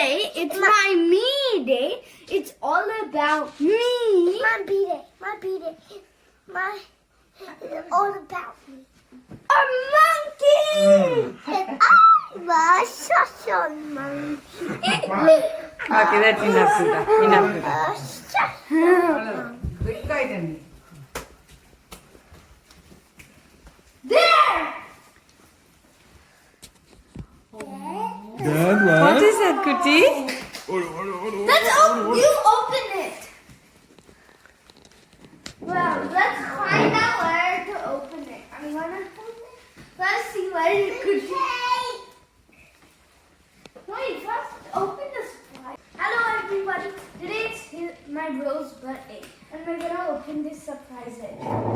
today it's my me day. It's all about me. My bday. It's all about me. A monkey. And I'm a social monkey. Okay, that's enough, Sita. Enough, Sita. There. Dad, What what? is that, Kuti? You open it. Well, let's find out where to open it. I'm gonna open it. Let's see where it could be. Wait, first open the surprise. Hello everybody. Today it's my bro's birthday, and we're gonna open this surprise egg.